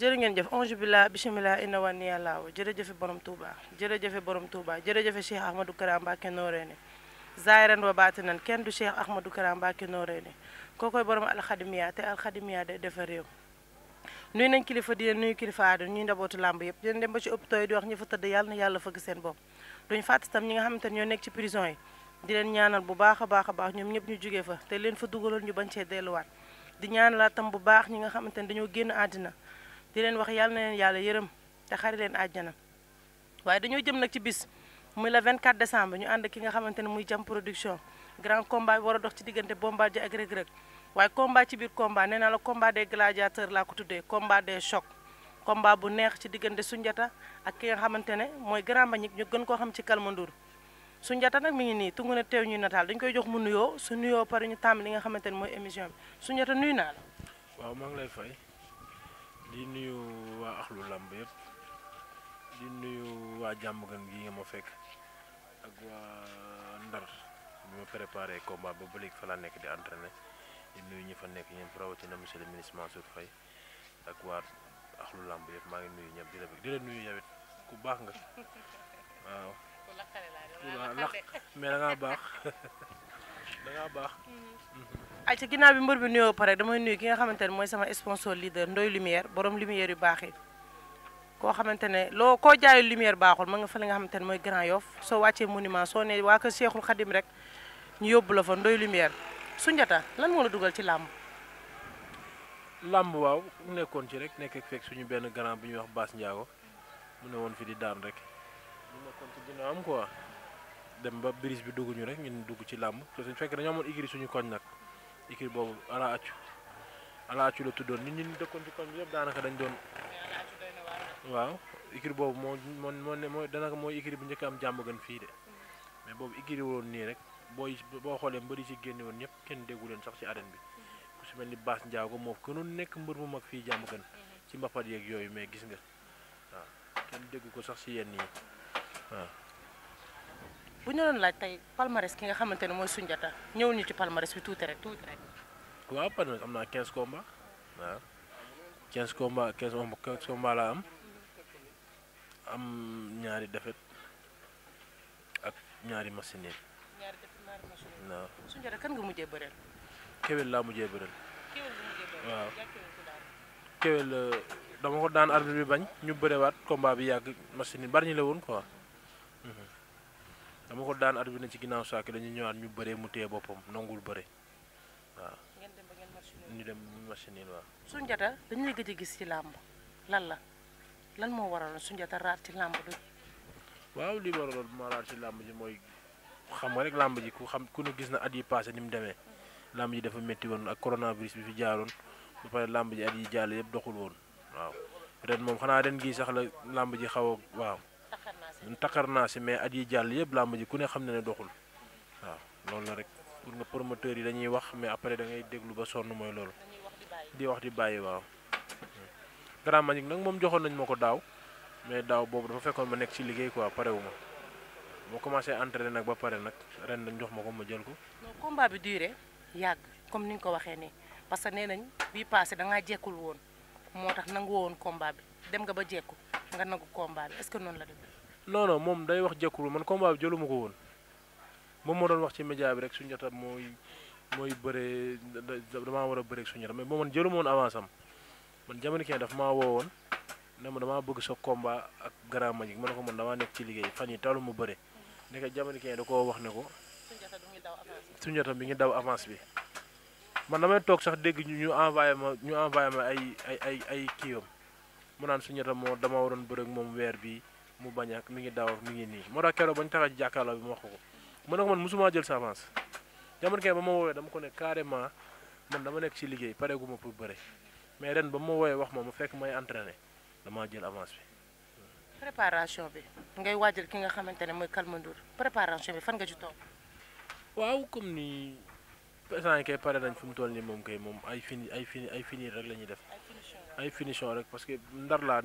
jërë ngeen jëf onge billah bisimilah inna wa ni yàllaaw jërëjëfe borom Touba jërëjëfe borom Touba jërëjëfe Cheikh Ahmadou Kara Mbacké Noreyni zaahiran wa baatinan kenn du Cheikh Ahmadou Kara Mbacké Noreyni kookoy borom alxadimiya te alxadimiya day defar réew nuy nañ kilifa di leen nuyu kilifa aada ñuy ndabootu làmb yëpp di leen dem ba ci hôpital yi di wax ñi fa tëdd yàlla na yàlla fëgg seen bopp duñ fàtte tam ñi nga xamante ne ñoo nekk ci prison yi di leen ñaanal bu baax a baax a baax ñoom ñëpp ñu jógee fa te leen fa dugaloon ñu bañ cee delluwaat di ñaanalaat tam bu baax ñi nga xamante ne dañoo génn àddina di leen wax yàlla na leen yàlla yërëm te xari leen àjjana waaye dañoo jëm nag ci bis muy le 24 décembre ñu ànd ki nga xamante ne muy jam production grand combat bi war a dox ci diggante Bombardier ak Reug Reug waaye combat ci biir combat nee naa la combat des gladiateurs laa ko tuddee combat des chocs combat bu neex ci diggante Sunjata ak ki nga xamante ne mooy Grand Mbagnick ñu gën koo xam ci Kalmandour Sunjata nag mi ngi nii tungu ne teew ñuy nataal dañ koy jox mu nuyoo su nuyoo pare ñu tàmm li nga xamante ne mooy émission bi Sunjata nuyu naa la. waaw maa ngi lay fay di nuyu waa axlu làmb yëpp di nuyu waa jàmmgan gi nga ma fekk ak waa Ndar bi ma préparé combat ba léegi fa laa nekk di entraîné di nuyu ñi fa nekk ñëpp rawatina monsieur le ministre Mansour Faye ak waa axlu làmb yëpp maa ngi nuyu ñëpp di la nuyu yawit ku baax nga waaw. mais da ngaa baax da ngaa baax. ay ci ginnaaw bi mbër bi nuyoo pare damay nuyu ki nga xamante ne mooy sama sponsor leader Ndoy Lumière borom lumière yu baax yi koo xamante ne loo koo jaayu lumière baaxul ma nga fa li nga xamante ne mooy Grand Yoff soo wàccee monument soo ne waa kër Cheikhul Khadim rek ñu yóbbu la fa Ndoy Lumière Sunjata lan moo la dugal ci làmb. làmb waaw nekkoon ci rek nekk ak fekk suñu benn grand bu ñuy wax Bass Ndiago mu ne woon fi di daan rek ñu nekkoon ci ginnaawam quoi dem ba brise bi dugg ñu rek ñun dugg ci làmb te suñu fekk dañoo amoon igri suñu koñ nag igri boobu ala accu la tuddoon ñun ñu dëkkoon ci koñ bi yëpp daanaka dañ doon waaw igri boobu moo danaka mooy igri bu njëkk am jàmm gën fii de mais boobu igri woon nii rek boo xoolee mbëri ci génne woon ñëpp kenn déggu leen sax ci arène bi ku si mel ni Bass Ndiago moo gënoon nekk mbër mu mag fii jàmm gën ci mbapat yeeg yooyu mais gis nga waaw kenn déggu ko sax ci yenn yi waaw. bu ñu doon laaj tey palmarès ki nga xamante ne mooy Sunjata ñëwul ñu ci palmarès bi tuuti rek. waaw palmarès am naa 15 combats waaw 15 combats laa am ñaari défaite ak ñaari machine waaw. Sunjata kan nga mujjee bëreel. Kewel laa mujjee bëreel. waaw Kewel dama ko daan arbitre bi bañ ñu bërewaat combat bi yàgg machine bari ñu la woon quoi. dama ko daan arbitre ne ci ginnaaw saako dañuy ñëwaat ñu bëree mu téye boppam nangul bëre waaw. ñu dem machine waaw. Sunjata dañu lay gëj a gis ci làmb lan moo waraloon Sunjata raar ci làmb du. waaw li waraloon ma raar ci làmb ji mooy xam nga rek làmb ji ku ne gis na at yi passé ni mu demee làmb ji dafa métti woon ak coronavirus bi fi jaaroon ba pare làmb ji at yi jàll yëpp doxul woon waaw ren moom xanaa ren gii sax la làmb ji xaw a waaw. takkar naa si mais at yi jàll yëpp làmb ji ku ne xam ne doxul waaw loolu la rek pour nga promoteur yi dañuy wax mais après da ngay déglu ba sonn mooy loolu di wax di bàyyi waaw. Grand Mbagnick nag moom joxoon nañ ma ko daaw mais daaw boobu dafa fekkoon ma nekk ci liggéey quoi parewu ma moo commencé entraîner nag ba pare nag ren dañ jox ma ko ma jël ko. non combat bi duré yàgg comme ni nga ko waxee nii parce que nee nañ bii passé da ngaa jekkul woon moo tax nangu woon combat bi dem nga ba jekku nga nangu combat bi est-ce que noonu la dem. non non moom day wax jekkul man combat bi jëluma ko woon moom moo doon wax ci média bi rek Sunjata mooy bëree damaa war a bëree ak Sunjata mais boo man jëluma woon avance am man jamono kii daf maa woo woon ne ma damaa bëgg sa combat ak Grand Mbagnick ma ne ko man damaa nekk ci liggéey fan yi talu mu bëre nekk jamono kii da koo wax ne ko Sunjata bi ngi daw avance bi man damay toog sax dégg ñu envoyé ma ay kiiwam mu naan Sunjata moo dama waroon bëre ak moom weer bi mu bañ ak mi ngi daaw ak mi ngi nii moo tax keroog bañ tax a jàkkaarloo bi ma wax ko ma ne ko man mosuma jël sa avance jamono kee ba ma woowee dama ko ne carrément man dama nekk ci liggéey pareegu ma pour bëre mais ren ba ma woowee wax ma mu fekk may entraîné damaa jël avance bi. préparation bi ngay waajal ki nga xamante ne mooy Kalmandour préparation bi fan nga ci toog. waaw comme ni instant yi kay pare nañ fu mu toll nii moom kay moom ay finir rek la ñuy def. ay finition rek parce que ndar laa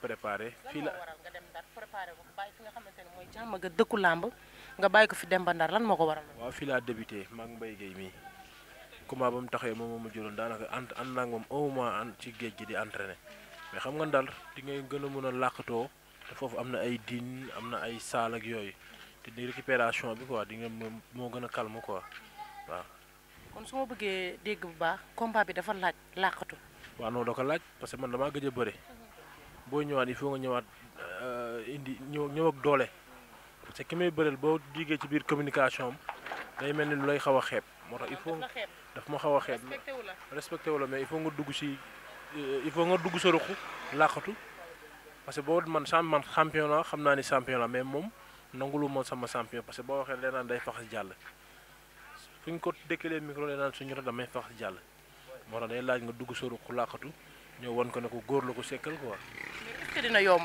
préparé. fii la waral nga dem ndar préparé ko bàyyi fi nga xamante ne mooy jàmm nga dëkku làmb nga bàyyi ko fi dem ba ndar lan moo ko waral. waaw fii laa débuté maa ngi Mbaye Guèye mii combat ba mu taxee moom moo ma jëloon daanaka ànd naa ak moom un mois ci géej gi di entraîné mais xam nga Ndar di ngay gën a mën a làqatoo te foofu am na ay diin am na ay saal ak yooyu te di récupération bi quoi di nga moo gën a calme quoi waaw. kon su ma bëggee dégg bu baax combat bi dafa laaj làqatu. waaw non da ko laaj parce que man damaa gëj a bëre boo ñëwaat il faut nga ñëwaat indi ñëw ak doole parce que ki may bëreel boo diggee ci biir communication am day mel ni lu lay xaw a xeeb moo tax il faut daf ma xaw a xeeb respecté wu la mais il faut nga dugg si il faut nga dugg sa ruq làqatu parce que boo man champion la xam naa ni champion la mais moom nangulu ma sama champion parce que boo waxee leen naan day faxas jàll fu ñu ko dëkkalee micro leen naan suñu rek damay faxas jàll moo tax day laaj nga dugg sa ruq làqatu ñëw wan ko ne ko góor la ko sekkal quoi. mais est-ce que dina yomb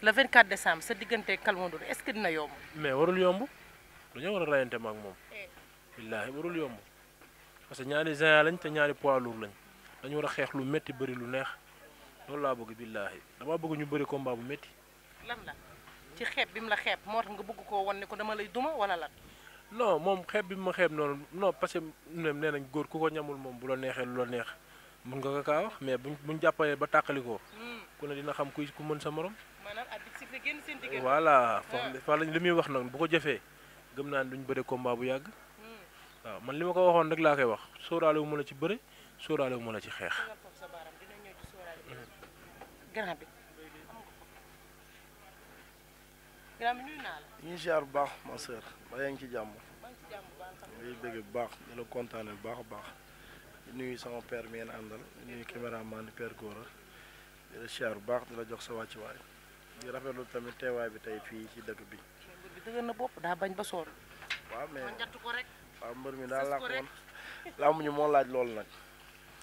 le 24 décembre sa diggante Calme Ndour est-ce que dina yomb. mais warul yomb dañoo war a rayante ma ak moom. billaahi warul yomb parce que ñaari géant lañ te ñaari poids lourd lañ dañu war a xeex lu métti bëri lu neex loolu laa bëgg billaahi dama bëgg ñu bëri combat bu métti. lan la ci xeeb bi mu la xeeb moo tax nga bëgg koo wan ne ko dama lay duma wala lan. non moom xeeb bi ma xeeb noonu non parce que nee nañ góor ku ko ñamul moom bu la neexee lu la neex mën nga ko kaa wax mais buñ jàppalee ba tàqalikoo ku ne dina xam ku mën sa morom. maanaam arbitre sifflé génn seen diggante. voilà fa lañ li muy wax nag bu ko jëfee gëm naa ne duñ bëri combat bu yàgg. waaw man li ma ko waxoon rek laa koy wax sóoraale wu ma la ci bëre sóoraale wu ma la ci xeex. grand bi grand bi nuyu naa la. ñu ngi ziar bu baax ma sœur ba yaa ngi ci jàmm. maa ngi ci jàmm bu baax. ngay bëgg bu baax di la kontaane bu baax a baax di nuyu sama père mi ngeen àndal di nuyu caméraman di père Gora di la ziar bu baax di la jox sa wàccuwaay di rafetlu tamit teewaay bi tey fii ci dëkk bi. mbir bi dëgër na bopp daa bañ ba soor. waaw mais man jattu ko rek. waaw mbër mi daal làkkoon làmb ñu moo laaj loolu nag.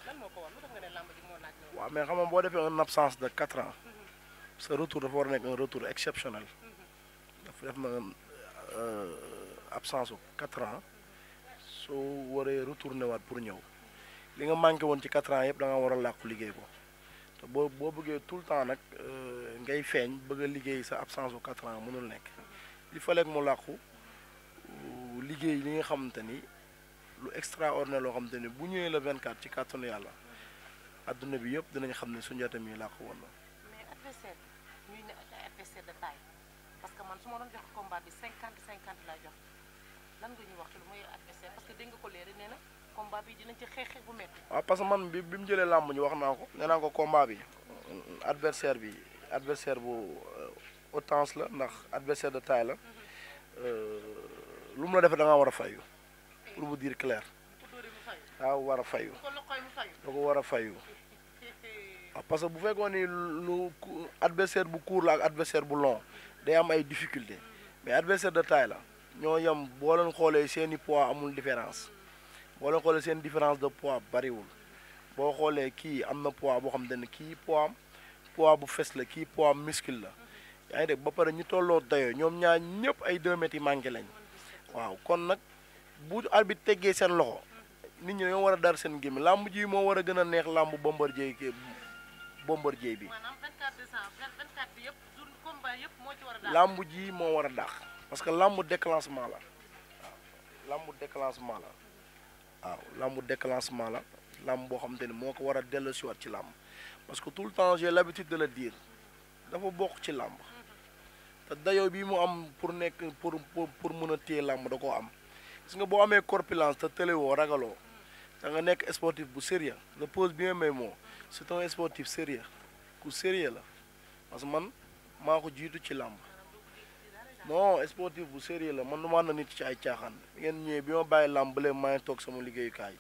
lan moo ko war lu tax nga ne làmb ji moo laaj loolu. waaw mais xam nga boo defee une absence de 4 ans sa retour dafa war a nekk un retour exceptionnel dafa def na absence su 4 ans soo waree retourné waat pour ñëw li nga manqué woon ci 4 ans yëpp da nga war a làqu liggéey ko te boo bëggee tout le temps nag ngay feeñ bëgg a liggéey sa absence su 4 ans mënul nekk il fallait que mu làqu liggéey li nga xamante ni lu extraordinaire loo xamante ni bu ñëwee le 24 ci kàttanu yàlla adduna bi yëpp dinañ xam ne Soundiata mi làqu woon na. mais adversaire ñuy ne ay adversaire de taille parce que man su ma doon jox combat bi 50-50 laa jox lan nga ñuy wax ci lu muy adversaire parce que dégg nga ko léegi nee na combat bi dinañ ci xeex bu métti. waaw parce que man bi mu jëlee làmb ñu wax naa ko nee naa ko combat bi adversaire bu autant la ndax adversaire de taille la lu mu la defee da ngaa war a fayu pour vous dire clair waaw war a fayu da ko war a fayu waaw parce que bu fekkoon ni lu adversaire bu court la ak adversaire bu long day am ay difficulté mais adversaire de taille la ñoo yem boo leen xoolee seeni poids amul différence boo leen xoolee seen différence de poids bariwul boo xoolee kii am na poids boo xam ne kii poids bu fes la kii poids muscle la yaa ngi dégg ba pare ñu tolloo dayoo ñoom ñaar ñëpp ay 2 mètres yi manqué lañ waaw kon nag bu arbitre teggee seen loxo nit ñi dañoo war a dar seen gémmi làmb ji moo war a gën a neex làmb Bombardier bi. maanaam 24 décembre 24 bi yëpp jour combat yëpp moo ci war a daax. làmb ji moo war a daax parce que làmb déclenchement la waaw làmb déclenchement la làmb boo xamante ni moo ko war a dellusiwaat ci làmb parce que tout le temps j'ai l'habitude de le dire dafa bokk ci làmb te dayoo bi mu am pour nekk pour mën a téye làmb da koo am gis nga boo amee corpulence te tëlewoo ragaloo da nga nekk sportif bu sérieux le pose bien mes mots c'est un sportif sérieux ku sérieux la parce que man maa ko jiitu ci làmb non sportif bu sérieux la man du ma na nit ci ay caaxaan ngeen ñëwee bi ma bàyyi làmb ba léegi maa ngi toog sama liggéeyukaay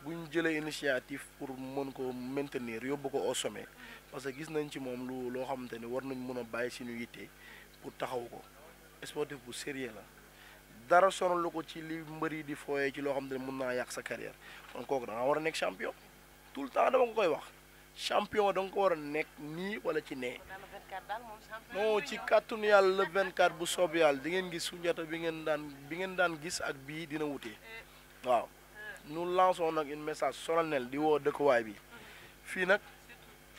bu ñu jëlee initiative pour mën ko maintenir yóbbu ko au sommet parce que gis nañ ci moom loo xamante ni war nañ mën a bàyyi suñu yitte pour taxaw ko sportif bu sérieux la dara sonalu ko ci li mbër yi di fooyee ci loo xam ne mën naa yàq sa carrière kon kooku da nga war a nekk champion tout le temps dama ko koy wax champion da nga ko war a nekk nii wala ci nee non ci kàttanu yàlla le 24 bu soob yàlla di ngeen gis Soundiata bi ngeen daan gis ak bii dina wutee waaw nous lançons nag une message solennel di woo dëkkuwaay bi fii nag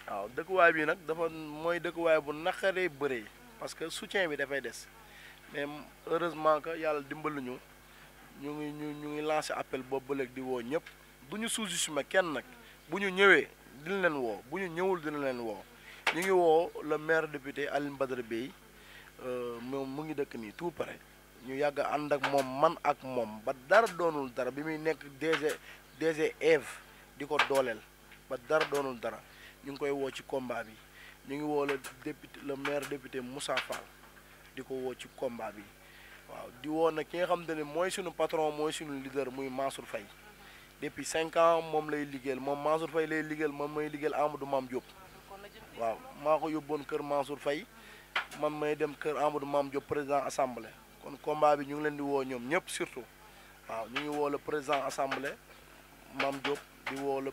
waaw dëkkuwaay bi nag dafa mooy dëkkuwaay bu naqaree bëree parce que soutien bi dafay des mais heureusement que yàlla dimbali ñu ngi lancé appel boobu ba léegi di woo ñëpp du ñu sous-estimer kenn nag bu ñu ñëwee dina leen woo bu ñu ñëwul dina leen woo ñu ngi woo le maire député Alioune Badara Bèye moom mu ngi dëkk nii tout près ñu yàgg ànd ak moom man ak moom ba dara doonul dara bi muy nekk DG Eve di ko dooleel ba dara doonul dara ñu ngi koy woo ci combat bi ñu ngi woo le maire député Moussa Fall di ko woo ci combat bi waaw di woo nag ki nga xamante ne mooy suñu patron mooy suñu leader muy Mansour Faye depuis 5 ans moom lay liggéeyal moom Mansour Faye lay liggéeyal man may liggéeyal Amadou Mame Diop waaw maa ko yóbboon kër Mansour Faye man may dem kër Amadou Mame Diop président assemblée kon combat bi ñu ngi leen di woo ñoom ñëpp surtout waaw ñu ngi woo le président assemblée Mame Diop di woo le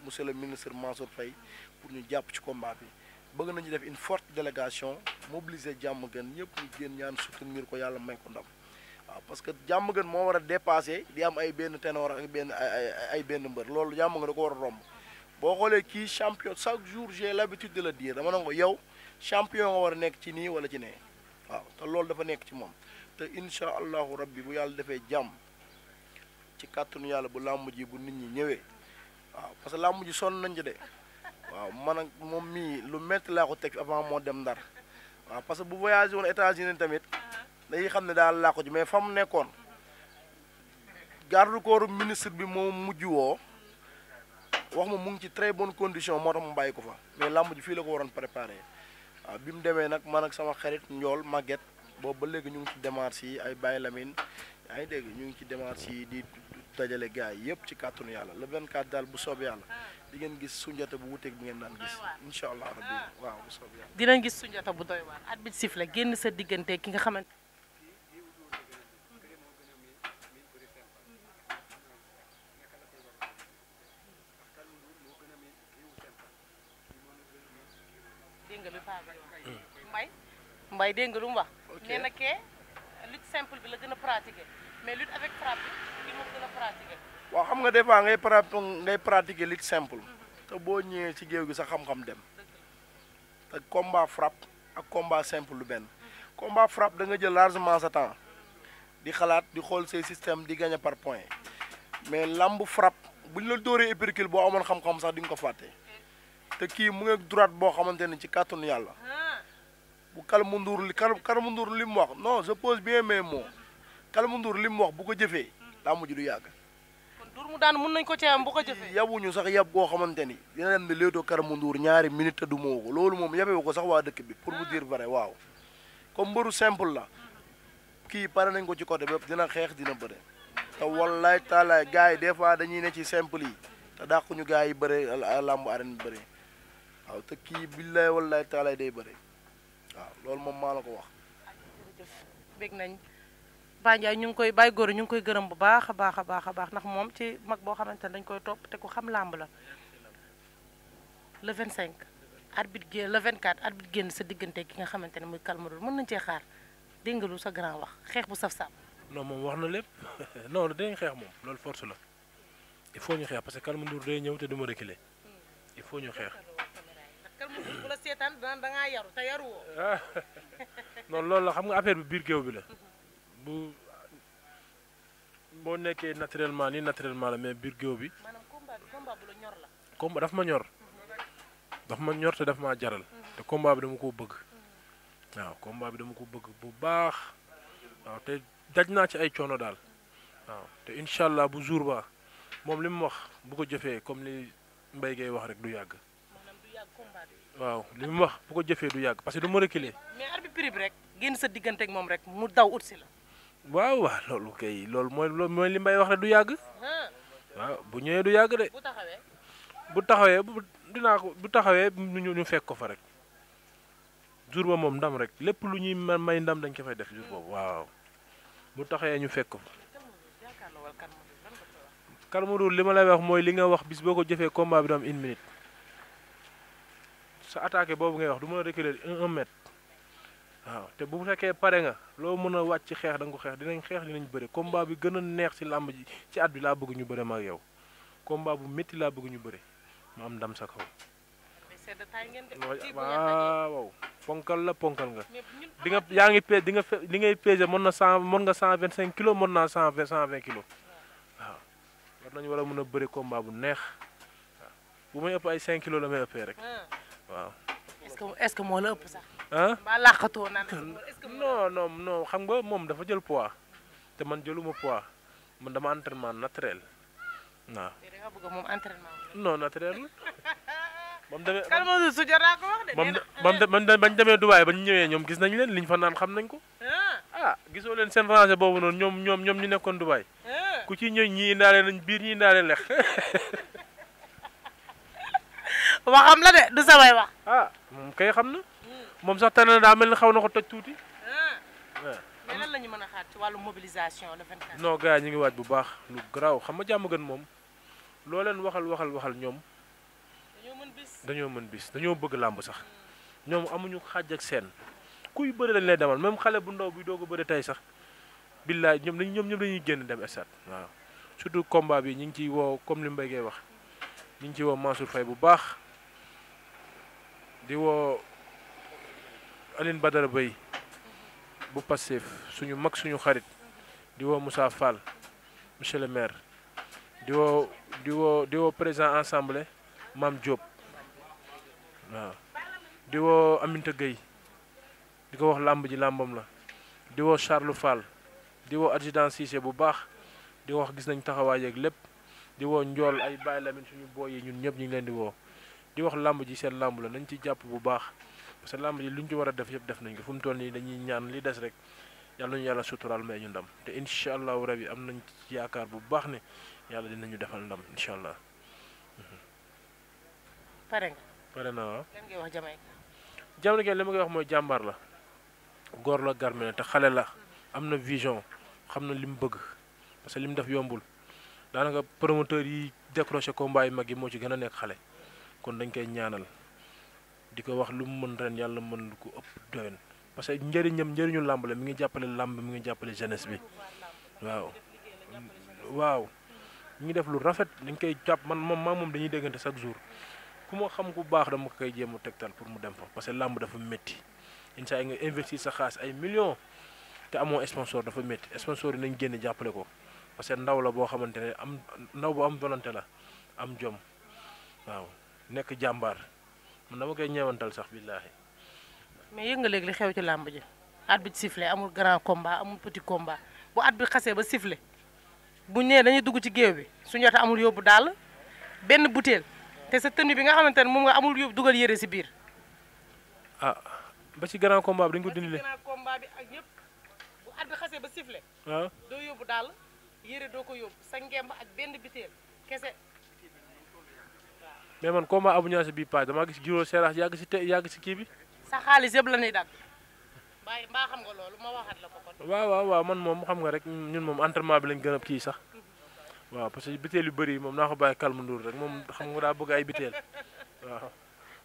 monsieur le ministre Mansour Faye pour ñu jàpp ci combat bi bëgg nañu def une forte délégation mobiliser jàmm gën ñëpp ñu génn ñaan soutenir ko yàlla may ko ndam waaw parce que jàmm gën moo war a dépasser di am ay benn ténor ak benn ay benn mbër loolu jàmm gën da ko war a romb boo xoolee kii champion chaque jour j'ai l'habitude de le dire dama ne ko yow champion nga war a nekk ci nii wala ci nee waaw te loolu dafa nekk ci moom te incha allahu rabbi bu yàlla defee jàmm ci kàttanu yàlla bu làmb ji bu nit ñi ñëwee waaw parce que làmb ji sonn nañ ci de waaw man ak moom mii lu métti laa ko teg avant moo dem ndar waaw parce que bu voyagé woon États-Unis tamit dañuy xam ne daal laa ko ji mais fa mu nekkoon garde corps ministre bi moo mujj woo wax ma mu ngi ci très bonne condition moo tax mu bàyyi ko fa mais làmb ji fii la ko waroon préparé waaw bi mu demee nag man ak sama xarit njool Maguette boobu ba léegi ñu ngi ci démarche yi ay Baye Lamine yaa ngi dégg ñu ngi ci démarche yi di dajale gars yi yëpp ci kàttanu yàlla le 24 daal bu soob yàlla di ngeen gis Sunjata bu wuteeg bi ngeen daan gis incha allah rabbi waaw bu soob yàlla dinañ gis Sunjata bu doy waar at bi sifle génn sa diggante ki nga xamante dégg nga bi paaga mbay dégg nga lu mu wax nee na kee lutte simple bi la gën a pratiquer mais lutte avec frappe bi moo gën a pratiquer waaw xam nga des fois ngay pratiquer lutte simple te boo ñëwee ci géew gi sa xam-xam dem te combat frappe ak combat simple lu benn combat frappe da nga jël largement sa temps di xalaat di xool say système di gagner par point mais lamb frappe bu ñu la dóoree uppercut boo amoon xam-xam sax di nga ko fàtte te kii mu ngi droite boo xamante ne ci kàttanu yàlla bu Kalmu Ndour li mu wax non je pose bien mes mots Kalmu Ndour li mu wax bu ko jëfee daa mujj du yàgg. kon dur mu daan mun nañ ko ci am bu ko jëfee. yabuñu sax yab boo xamante ni dina dem ne léetoo Kalmu Ndour ñaari minute te du moo ko loolu moom yabewu ko sax waa dëkk bi pour vous dire vrai waaw comme mbëru simple la kii pare nañ ko ci côté bépp dina xeex dina bëre te wallaay taalaay gars yi des fois dañuy ne ci simple yi te dàquñu gars yi bëre làmbu arène bëre waaw te kii billaay wallaay taalaay day bëre waaw loolu moom maa la ko wax. jërëjëf bég nañ Ba Ndiaye ñu ngi koy bàyyi góor ñu ngi koy gërëm bu baax a baax a baax a baax ndax moom ci mag boo xamante ne dañ koy topp te ku xam làmb la le 25 arbitre génn le 24 arbitre génn sa diggante ki nga xamante ne muy Kalmu Ndour mën nañ cee xaar dégg nga lu sa grand wax xeex bu saf-saf. non moom wax na lépp non dañuy xeex moom loolu force la il faut ñu xeex parce que Kalmu Ndour day ñëw te du ma reculer il faut ñu xeex. Kalmu Ndour bu la seetaan da ngaa yaru te yaru woo. non loolu la xam nga affaire bi biir géew bi la bu boo nekkee naturellement nii naturellement la mais biir géew bi. maanaam combat bu la ñor la. combat daf ma ñor te daf maa jaral te combat bi dama ko bëgg waaw combat bi dama ko bëgg bu baax waaw te daj naa ci ay coono daal waaw te incha allah bu jour ba moom li mu wax bu ko jëfee comme li Mbaye Gueye wax rek du yàgg. waaw li mu wax bu ko jëfee du yàgg parce que du ma reculer. mais arbitre bi rek génn sa diggante ak moom rek mu daw ut si la. waaw waaw loolu kay loolu mooy li Mbaye wax rek du yàgg. waaw bu ñëwee du yàgg de. bu taxawee bu taxawee ñu fekk ko fa rek jour ba moom ndam rek lépp lu ñuy may ndam dañ ko fay def jour boobu waaw bu taxawee ñu fekk ko fa. Kalmu Ndour li ma lay wax mooy li nga wax bis boo ko jëfee combat bi du am 1 minute. sa attaqué boobu ngay wax du mën a reculer 1 mètre waaw te bu fekkee pare nga loo mën a wàcc ci xeex da nga ko xeex dinañ bëre combat bi gën a neex ci làmb ji ci at bi laa bëgg ñu bëre ma ak yow combat bu métti laa bëgg ñu bëre ma am ndam sa kaw. waaw ponkal nga di nga yaa ngi pe di nga fe li ngay pesé mën nga 125 kilos mën naa 120 kilos waaw war nañu war a mën a bëre combat bu neex waaw bu may ëpp ay 5 kilos la may ëppee rek. waaw est-ce que moo la ëpp sax. ah mbaa làqatoo naan est-ce que non non non xam nga moom dafa jël poids te man jëluma poids man dama entraînement naturel waaw. da nga bëgg moom entraînement non naturel la. ba mu demee kan moo su jar naa ko wax de. bañ demee Dubaay ba ñu ñëwee ñoom gis nañ leen liñ fa naan xam nañ ko. ah gisoo leen seen rangée boobu noonu ñoom ñu nekkoon Dubaay. ku ci ñëw ñii indaale nañ biir ñii indaale lex. waxam la de du samay wax. ah moom kay xam na. moom sax tane na daa mel ni xaw na ko toj tuuti. mais lan la ñu mën a xaar ci wàllu mobilisation le 24. non gars yi ñu ngi waaj bu baax lu garaaw xam nga jàmm gën moom loo leen waxal ñoom. dañoo mën bis dañoo bëgg làmb sax ñoom amuñu xaaj ak seen kuy bëri dañ lay demal même xale bu ndaw bi doog a bëri tey sax billaay ñoom dañuy génn dem stade waaw surtout combat bi ñu ngi ciy woo comme li Mbaye Gueye wax ñu ngi ciy woo Mansour Faye bu baax di woo Aline Badara Bey bu Pastef suñu mag suñu xarit di woo Moussa Fall monsieur le maire di woo président assemblée Mame Diop waaw di woo Aminta Gueye di ko wax làmb ji làmbam la di woo Charles Fall di woo adjudant Cissé bu baax di wax gis nañ taxawaay yeeg lépp di woo Njool ay Baye Lamine suñu booy yi ñun ñëpp ñu ngi leen di woo di wax làmb ji seen làmb la nañ ci jàpp bu baax parce que làmb ji lu ñu ci war a def yëpp def nañ ko fu mu toll nii dañuy ñaan li des rek yàlla nañu yàlla suturaal may ñu ndam te incha allahu rabi am nañ ci yaakaar bu baax ne yàlla dinañu defal ndam incha allah. pare nga. pare na waaw. lan ngay wax Jamaïque. Jamaïque li ma koy wax mooy jàmbaar la góor la garmi te xale la am na vision xam na li mu bëgg parce que li mu def yombul daanaka promoteur yi décroché combat yi mag yi moo ci gën a nekk xale kon dañ koy ñaanal di ko wax lu mu mën ren yàlla mën lu ko ëpp doyen parce que njëriñu làmb la mi ngi jàppale làmb mi ngi jàppale jeunesse bi waaw mi ngi def lu rafet dañ koy jàpp moom dañuy déggante chaque jour. ku ma xam ku baax dama ko koy jéem a tegtal pour mu dem fa parce que làmb dafa métti incha nga investir sa xaas ay millions te amoo sponsor dafa métti sponsor yi nañ génn jàppale ko parce que ndaw la boo xamante ne ndaw bu am volonté la am jom waaw nekk jàmbaar man dama koy ñeewantal sax billaahi. mais yëg nga léegi li xew ci làmb ji at bi sifflé amul grand combat amul petit combat bu at bi xasee ba sifflé bu ñëwee dañuy dugg ci géew bi suñu jota amul yóbbu daal benn butéel. te sa tenue bi nga xamante ne moom nga amul yóbbu dugal yére si biir. ah ba ci grand combat bi dañ ko dindi. grand combat bi ak ñëpp bu at bi xasee ba sifflé. waaw doo yóbbu daal yére doo ko yóbbu sa ngemb ak benn biteel kese. mais man combat Abou Niasse bii page damaa gis Giro Seras yàgg si kii bi. sa xaalis yëpp la ñuy dagg. bàyyi mbaa xam nga loolu ma waxaat la ko kon. waaw man moom xam nga rek ñun moom entraînement bi lañ gën a kii sax. waaw parce que biteel yu bëri moom naa ko bàyyi Kalmu Ndour rek moom xam nga daa bëgg ay biteel waaw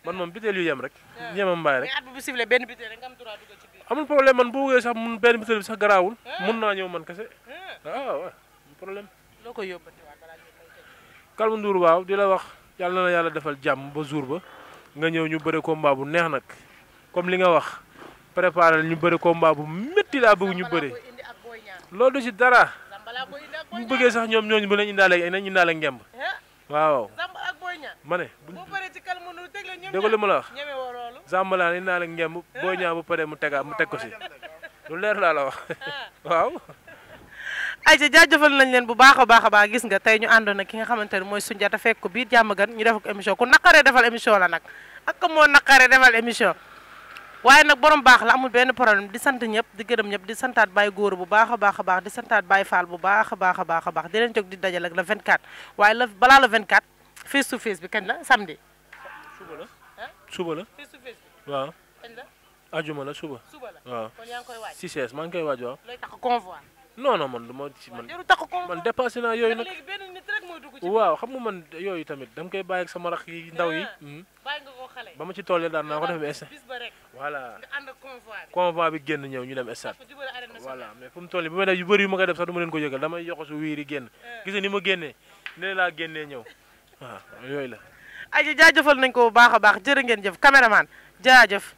man moom biteel yu yem rek. yemam mbaay rek mais at bu sifflé benn biteel rek nga am droit dugal ci biir. amul problème man bu wëgee sax mun benn biteel bi sax garaawul. mun naa ñëw man kese. waaw problème. loo koy yóbbantewaat balaa ñu koy tëj. Kalmu Ndour waaw di la wax yàlla na yàlla defal jàmm ba jour ba nga ñëw ñu bëre combat bu neex nag comme li nga wax préparé ñu bëre combat bu métti laa bëgg ñu bëre loolu du ci dara. bu bëggee sax ñoom ñooñu bu leen indaale ngemb waaw ma ne dégg li ma la wax Zambala nañ indaale ngemb Boy Niang bu paree mu teg ko si lu leer laa la wax waaw. ayca jaajëfal nañ leen bu baax a baax gis nga tey ñu àndoon ak ki nga xamante ne mooy Soundiata fekk ko biir Diamaguène ñu def ko émission ku naqaree defal émission la nag ak moo naqaree defal émission. waaye nag borom baax la amul benn problème di sant ñëpp di gërëm ñëpp di santaat Baye Góor bu baax a baax di santaat Baye Fall bu baax a baax di leen jóg di dajal ak le 24 waaye balaa le 24 face to face bi kañ la samedi. suba la face to face bi waaw. kañ la. ajuma la suba. waaw kon yaa ngi koy waaj. 6 maa ngi koy waaj waaw. looy tax convoi. non man du ma man jarul tax convoi man dépassé naa yooyu nag. léegi benn nit rek mooy dugg ci. waaw xam nga man yooyu tamit dama koy bàyyi ak sama rax yi ndaw yi. bàyyi nga ko xale. ba ma ci tollee daan naa ko def bis ba rek. voilà nga ànd ak convoi bi. convoi bi génn ñëw ñu dem stade. voilà mais fu mu toll nii bu may def yu bëri yu ma koy def sax du ma leen ko yëgal damay yokk su wiiri génn. gis nga ni ma génnee ne laa génnee ñëw waaw yooyu la. ay jaajëfal nañ ko bu baax a baax jërë ngeen jëf caméraman jaajëf